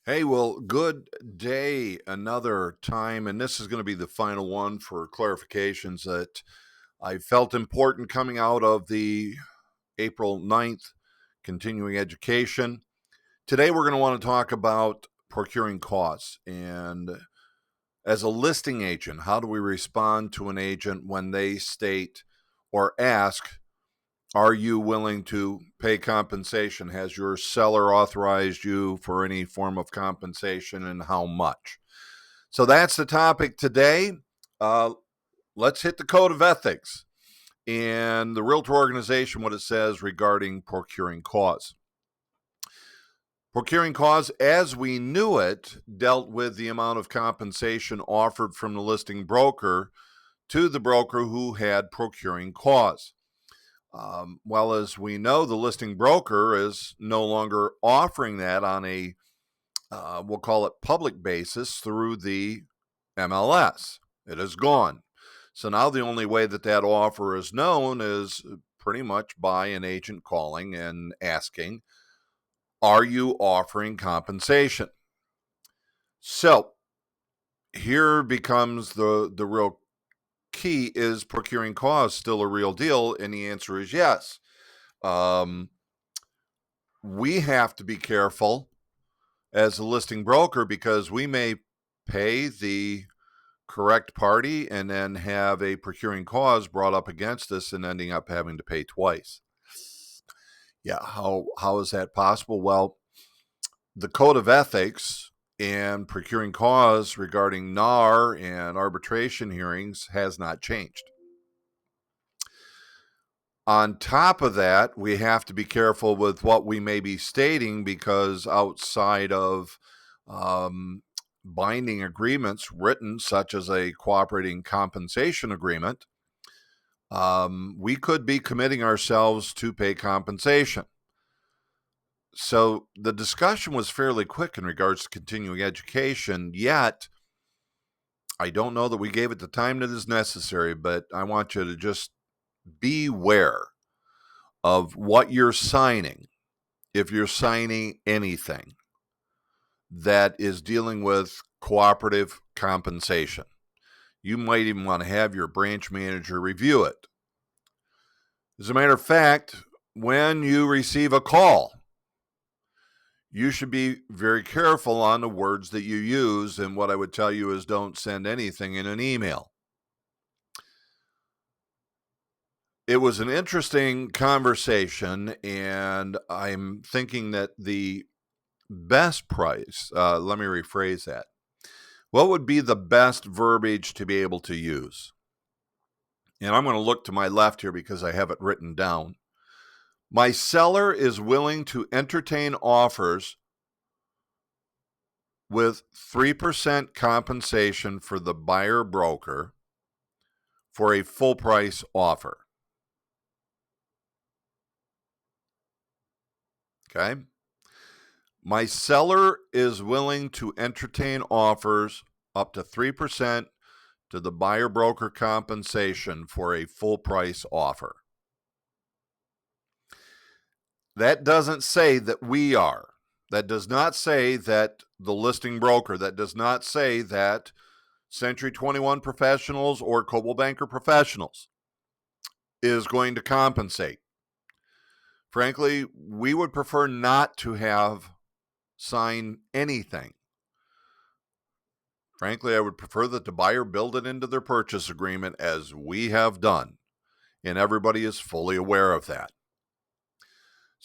Hey, well, good day. Another time, and this is going to be the final one for clarifications that I felt important coming out of the April 9th continuing education. Today, we're going to want to talk about procuring cause. And as a listing agent, how do we respond to an agent when they state or ask, are you willing to pay compensation? Has your seller authorized you for any form of compensation and how much? So that's the topic today. Uh, let's hit the code of ethics and the realtor organization, what it says regarding procuring cause. Procuring cause, as we knew it, dealt with the amount of compensation offered from the listing broker to the broker who had procuring cause. Well, as we know, the listing broker is no longer offering that on a, we'll call it public basis through the MLS. It is gone. So now the only way that that offer is known is pretty much by an agent calling and asking, are you offering compensation? So here becomes the real key. Is procuring cause still a real deal? And the answer is yes. Um, we have to be careful as a listing broker because we may pay the correct party and then have a procuring cause brought up against us and ending up having to pay twice. Yeah, how is that possible? Well, the code of ethics and procuring cause regarding NAR and arbitration hearings has not changed. On top of that, we have to be careful with what we may be stating because outside of binding agreements written, such as a cooperating compensation agreement, we could be committing ourselves to pay compensation. So the discussion was fairly quick in regards to continuing education, yet I don't know that we gave it the time that is necessary, but I want you to just beware of what you're signing if you're signing anything that is dealing with cooperative compensation. You might even want to have your branch manager review it. As a matter of fact, when you receive a call, you should be very careful on the words that you use. And what I would tell you is don't send anything in an email. It was an interesting conversation, and I'm thinking that the best price, let me rephrase that. What would be the best verbiage to be able to use? And I'm going to look to my left here because I have it written down. My seller is willing to entertain offers with 3% compensation for the buyer broker for a full price offer. Okay. My seller is willing to entertain offers up to 3% to the buyer broker compensation for a full price offer. That doesn't say that we are. That does not say that the listing broker, that does not say that Century 21 Professionals or Coldwell Banker Professionals is going to compensate. Frankly, we would prefer not to have sign anything. Frankly, I would prefer that the buyer build it into their purchase agreement as we have done, and everybody is fully aware of that.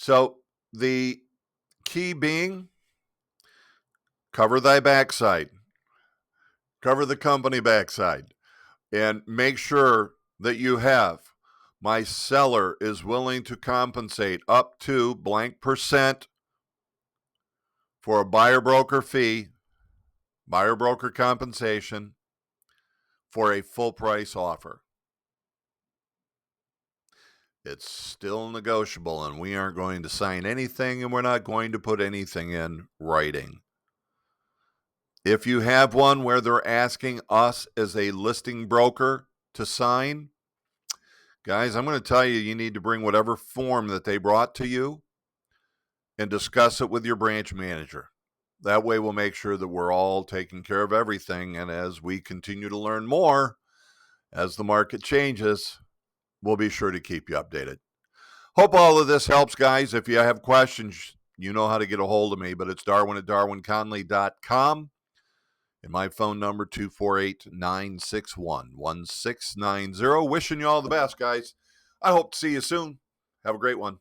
So the key being, cover thy backside, cover the company backside, and make sure that you have, my seller is willing to compensate up to blank percent for a buyer broker fee, buyer broker compensation for a full price offer. It's still negotiable, and we aren't going to sign anything, and we're not going to put anything in writing. If you have one where they're asking us as a listing broker to sign, guys, I'm going to tell you, you need to bring whatever form that they brought to you and discuss it with your branch manager. That way we'll make sure that we're all taking care of everything. And as we continue to learn more, as the market changes, we'll be sure to keep you updated. Hope all of this helps, guys. If you have questions, you know how to get a hold of me, but it's darwin@darwinconley.com. And my phone number, 248-961-1690. Wishing you all the best, guys. I hope to see you soon. Have a great one.